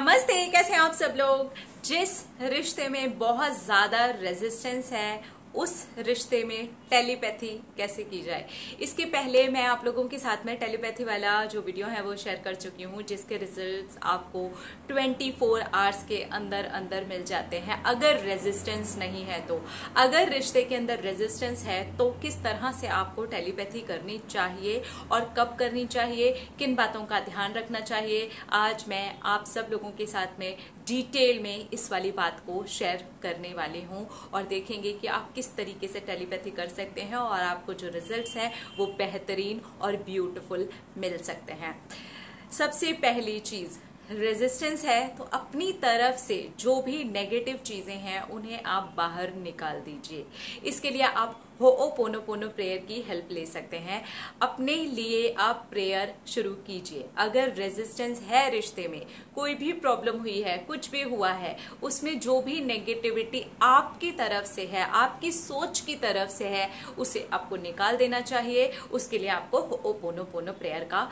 नमस्ते, कैसे हैं आप सब लोग। जिस रिश्ते में बहुत ज्यादा रेजिस्टेंस है उस रिश्ते में टेलीपैथी कैसे की जाए, इसके पहले मैं आप लोगों के साथ में टेलीपैथी वाला जो वीडियो है वो शेयर कर चुकी हूँ, जिसके रिजल्ट्स आपको 24 आवर्स के अंदर अंदर मिल जाते हैं अगर रेजिस्टेंस नहीं है तो। अगर रिश्ते के अंदर रेजिस्टेंस है तो किस तरह से आपको टेलीपैथी करनी चाहिए और कब करनी चाहिए, किन बातों का ध्यान रखना चाहिए, आज मैं आप सब लोगों के साथ में डिटेल में इस वाली बात को शेयर करने वाली हूँ और देखेंगे कि आप किस तरीके से टेलीपैथी कर सकते हैं और आपको जो रिजल्ट्स हैं वो बेहतरीन और ब्यूटीफुल मिल सकते हैं। सबसे पहली चीज, रेजिस्टेंस है तो अपनी तरफ से जो भी नेगेटिव चीजें हैं उन्हें आप बाहर निकाल दीजिए। इसके लिए आप होओपोनोपोनो प्रेयर की हेल्प ले सकते हैं। अपने लिए आप प्रेयर शुरू कीजिए। अगर रेजिस्टेंस है रिश्ते में, कोई भी प्रॉब्लम हुई है, कुछ भी हुआ है, उसमें जो भी नेगेटिविटी आपकी तरफ से है, आपकी सोच की तरफ से है, उसे आपको निकाल देना चाहिए। उसके लिए आपको होओपोनोपोनो प्रेयर का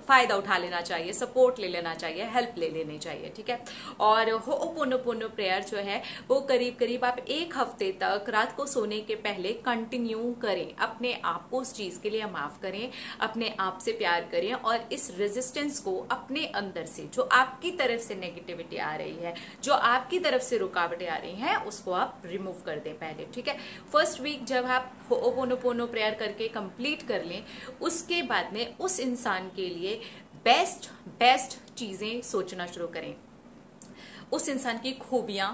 फायदा उठा लेना चाहिए, सपोर्ट ले लेना चाहिए, हेल्प ले लेनी चाहिए, ठीक है। और होओपोनोपोनो प्रेयर जो है वो करीब करीब आप 1 हफ्ते तक रात को सोने के पहले कंटिन्यू करें। अपने आप को उस चीज के लिए माफ करें, अपने आप से प्यार करें और इस रेजिस्टेंस को अपने अंदर से, जो आपकी तरफ से नेगेटिविटी आ रही है, जो आपकी तरफ से रुकावटें आ रही हैं, उसको आप रिमूव कर दें पहले, ठीक है। फर्स्ट वीक जब आप होओपोनोपोनो प्रेयर करके कंप्लीट कर लें, उसके बाद में उस इंसान के लिए बेस्ट चीजें सोचना शुरू करें। उस इंसान की खूबियां,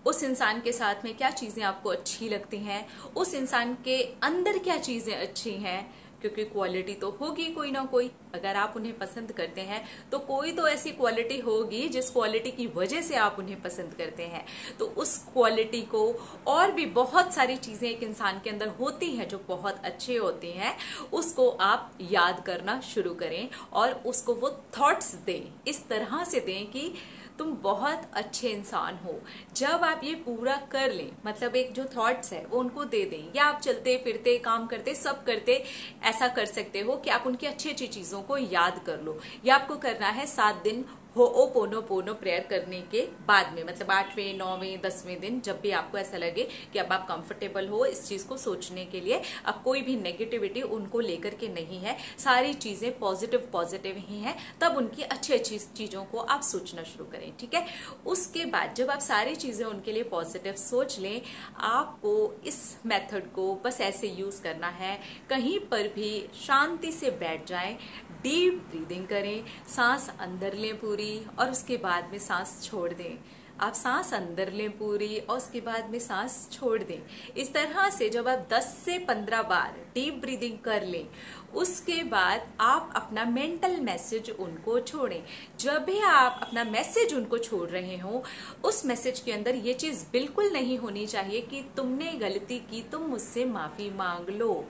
उस इंसान के साथ में क्या चीजें आपको अच्छी लगती हैं, उस इंसान के अंदर क्या चीजें अच्छी हैं, क्योंकि क्वालिटी तो होगी कोई ना कोई। अगर आप उन्हें पसंद करते हैं तो कोई तो ऐसी क्वालिटी होगी जिस क्वालिटी की वजह से आप उन्हें पसंद करते हैं। तो उस क्वालिटी को, और भी बहुत सारी चीजें एक इंसान के अंदर होती हैं जो बहुत अच्छे होती हैं, उसको आप याद करना शुरू करें और उसको वो थॉट्स दें, इस तरह से दें कि तुम बहुत अच्छे इंसान हो। जब आप ये पूरा कर लें, मतलब एक जो थॉट्स है वो उनको दे दें, या आप चलते फिरते काम करते सब करते ऐसा कर सकते हो कि आप उनकी अच्छी अच्छी चीजों को याद कर लो। या आपको करना है 7 दिन होओपोनोपोनो प्रेयर करने के बाद में, मतलब 8वें 9वें 10वें दिन, जब भी आपको ऐसा लगे कि अब आप कंफर्टेबल हो इस चीज को सोचने के लिए, अब कोई भी नेगेटिविटी उनको लेकर के नहीं है, सारी चीजें पॉजिटिव ही हैं, तब उनकी अच्छी अच्छी चीजों को आप सोचना शुरू करें, ठीक है। उसके बाद जब आप सारी चीजें उनके लिए पॉजिटिव सोच लें, आपको इस मेथड को बस ऐसे यूज करना है। कहीं पर भी शांति से बैठ जाएं, डीप ब्रीदिंग करें, सांस अंदर लें पूरी और उसके बाद में सांस छोड़ दें। आप सांस अंदर लें पूरी और उसके बाद में सांस छोड़ दें। इस तरह से जब आप 10 से 15 बार डीप ब्रीदिंग कर लें, उसके बाद आप अपना मेंटल मैसेज उनको छोड़ें। जब भी आप अपना मैसेज उनको छोड़ रहे हो, उस मैसेज के अंदर ये चीज बिल्कुल नहीं होनी चाहिए कि तुमने गलती की, तुम मुझसे माफी मांग लो,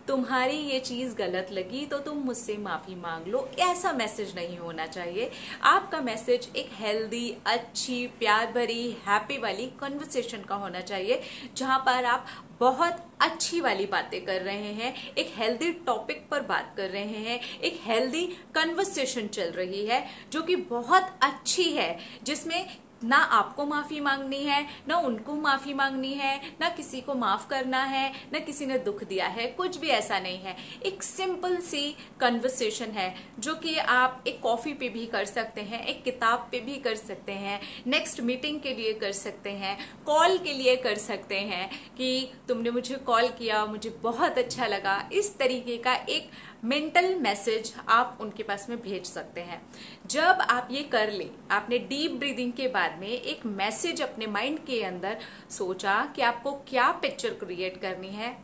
तुम्हारी ये चीज गलत लगी तो तुम मुझसे माफी मांग लो। ऐसा मैसेज नहीं होना चाहिए। आपका मैसेज एक हेल्दी, अच्छी, प्यार भरी, हैप्पी वाली कन्वर्सेशन का होना चाहिए, जहां पर आप बहुत अच्छी वाली बातें कर रहे हैं, एक हेल्दी टॉपिक पर बात कर रहे हैं, एक हेल्दी कन्वर्सेशन चल रही है जो कि बहुत अच्छी है, जिसमें ना आपको माफी मांगनी है, ना उनको माफी मांगनी है, ना किसी को माफ करना है, ना किसी ने दुख दिया है, कुछ भी ऐसा नहीं है। एक सिंपल सी कन्वर्सेशन है जो कि आप एक कॉफी पे भी कर सकते हैं, एक किताब पे भी कर सकते हैं, नेक्स्ट मीटिंग के लिए कर सकते हैं, कॉल के लिए कर सकते हैं कि तुमने मुझे कॉल किया, मुझे बहुत अच्छा लगा। इस तरीके का एक मेंटल मैसेज आप उनके पास में भेज सकते हैं। जब आप ये कर लें, आपने डीप ब्रीदिंग के बाद में एक मैसेज अपने माइंड के अंदर सोचा कि आपको क्या पिक्चर क्रिएट करनी है,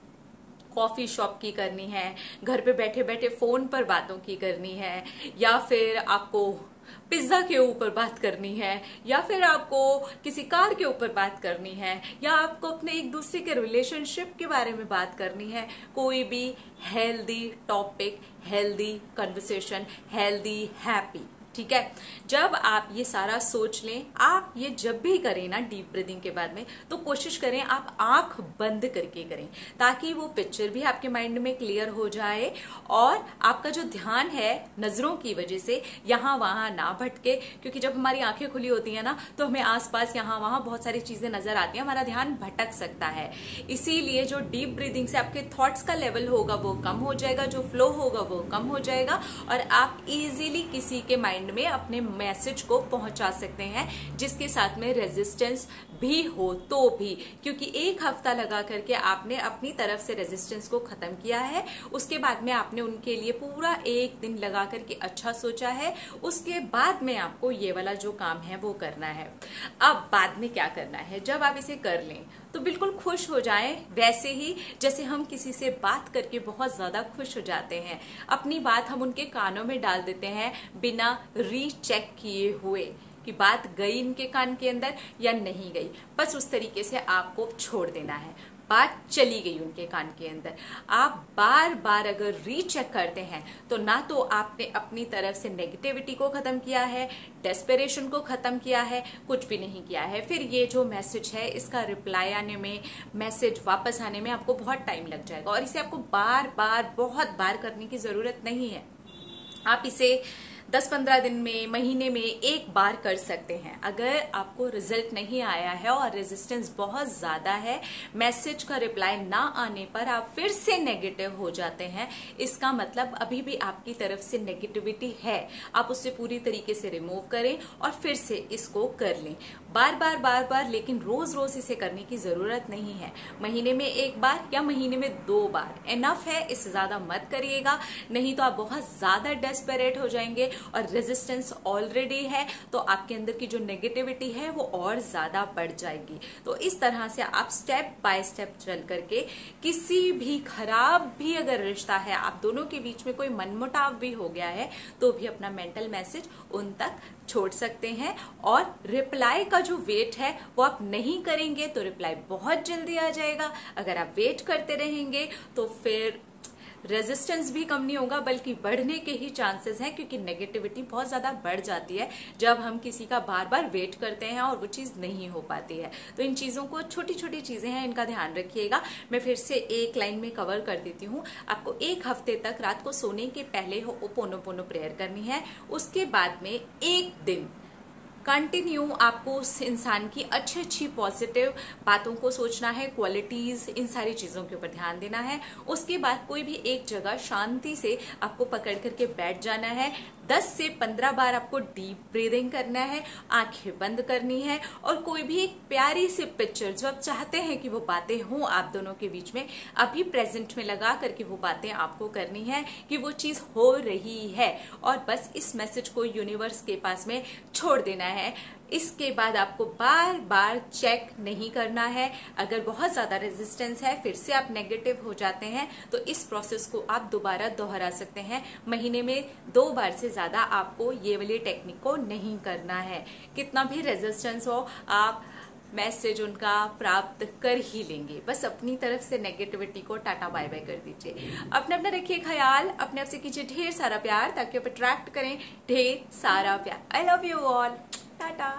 कॉफी शॉप की करनी है, घर पे बैठे बैठे फोन पर बातों की करनी है, या फिर आपको पिज्जा के ऊपर बात करनी है, या फिर आपको किसी कार के ऊपर बात करनी है, या आपको अपने एक दूसरे के रिलेशनशिप के बारे में बात करनी है, कोई भी healthy topic, healthy conversation, healthy happy, ठीक है। जब आप ये सारा सोच लें, आप ये जब भी करें ना डीप ब्रीदिंग के बाद में, तो कोशिश करें आप आंख बंद करके करें, ताकि वो पिक्चर भी आपके माइंड में क्लियर हो जाए और आपका जो ध्यान है नजरों की वजह से यहाँ वहां ना भटके। क्योंकि जब हमारी आंखें खुली होती है ना, तो हमें आसपास यहाँ वहां बहुत सारी चीजें नजर आती हैं, हमारा ध्यान भटक सकता है। इसीलिए जो डीप ब्रीदिंग से आपके थॉट्स का लेवल होगा वो कम हो जाएगा, जो फ्लो होगा वो कम हो जाएगा, और आप इजीली किसी के माइंड में अपने मैसेज को पहुंचा सकते हैं, जिसके साथ में रेजिस्टेंस भी हो तो भी। क्योंकि एक हफ्ता लगा करके आपने अपनी तरफ से रेजिस्टेंस को खत्म किया है, उसके बाद में आपने उनके लिए पूरा एक दिन लगा करके अच्छा सोचा है, उसके बाद में आपको ये वाला जो काम है वो करना है। अब बाद में क्या करना है, जब आप इसे कर लें तो बिल्कुल खुश हो जाएं, वैसे ही जैसे हम किसी से बात करके बहुत ज्यादा खुश हो जाते हैं, अपनी बात हम उनके कानों में डाल देते हैं बिना रीचेक किए हुए कि बात गई इनके कान के अंदर या नहीं गई। बस उस तरीके से आपको छोड़ देना है, बात चली गई उनके कान के अंदर। आप बार बार अगर रीचेक करते हैं तो ना तो आपने अपनी तरफ से नेगेटिविटी को खत्म किया है, डेस्परेशन को खत्म किया है, कुछ भी नहीं किया है। फिर ये जो मैसेज है इसका रिप्लाई आने में, मैसेज वापस आने में आपको बहुत टाइम लग जाएगा, और इसे आपको बार बार बहुत बार करने की जरूरत नहीं है। आप इसे 10-15 दिन में, महीने में एक बार कर सकते हैं। अगर आपको रिजल्ट नहीं आया है और रेजिस्टेंस बहुत ज्यादा है, मैसेज का रिप्लाई ना आने पर आप फिर से नेगेटिव हो जाते हैं, इसका मतलब अभी भी आपकी तरफ से नेगेटिविटी है। आप उससे पूरी तरीके से रिमूव करें और फिर से इसको कर लें, बार बार, लेकिन रोज रोज इसे करने की जरूरत नहीं है। महीने में एक बार या महीने में 2 बार एनफ है, इससे ज्यादा मत करिएगा, नहीं तो आप बहुत ज्यादा डेस्परेट हो जाएंगे और रेजिस्टेंस ऑलरेडी है तो आपके अंदर की जो नेगेटिविटी है वो और ज्यादा बढ़ जाएगी। तो इस तरह से आप स्टेप बाय स्टेप चल करके किसी भी खराब भी अगर रिश्ता है, आप दोनों के बीच में कोई मनमुटाव भी हो गया है, तो भी अपना मेंटल मैसेज उन तक छोड़ सकते हैं। और रिप्लाई का जो वेट है वो आप नहीं करेंगे तो रिप्लाई बहुत जल्दी आ जाएगा। अगर आप वेट करते रहेंगे तो फिर रेजिस्टेंस भी कम नहीं होगा, बल्कि बढ़ने के ही चांसेस हैं, क्योंकि नेगेटिविटी बहुत ज्यादा बढ़ जाती है जब हम किसी का बार बार वेट करते हैं और वो चीज नहीं हो पाती है। तो इन चीजों को, छोटी छोटी चीजें हैं, इनका ध्यान रखिएगा। मैं फिर से एक लाइन में कवर कर देती हूँ। आपको 1 हफ्ते तक रात को सोने के पहले होपोनोपोनो प्रेयर करनी है। उसके बाद में 1 दिन कंटिन्यू आपको उस इंसान की अच्छी अच्छी पॉजिटिव बातों को सोचना है, क्वालिटीज, इन सारी चीजों के ऊपर ध्यान देना है। उसके बाद कोई भी एक जगह शांति से आपको पकड़ करके बैठ जाना है। 10 से 15 बार आपको डीप ब्रीदिंग करना है, आंखें बंद करनी है, और कोई भी एक प्यारी सी पिक्चर जो आप चाहते हैं कि वो बातें हों आप दोनों के बीच में, अभी प्रेजेंट में लगा करके वो बातें आपको करनी है कि वो चीज हो रही है, और बस इस मैसेज को यूनिवर्स के पास में छोड़ देना है। इसके बाद आपको बार बार चेक नहीं करना है। अगर बहुत ज्यादा रेजिस्टेंस है, फिर से आप नेगेटिव हो जाते हैं, तो इस प्रोसेस को आप दोबारा दोहरा सकते हैं। महीने में 2 बार से ज्यादा आपको ये वाली टेक्निक को नहीं करना है। कितना भी रेजिस्टेंस हो, आप मैसेज उनका प्राप्त कर ही लेंगे। बस अपनी तरफ से नेगेटिविटी को टाटा बाय बाय कर दीजिए। अपना रखिए ख्याल, अपने आप से कीजिए ढेर सारा प्यार, ताकि आप अट्रैक्ट करें ढेर सारा प्यार। I love you all, Tata.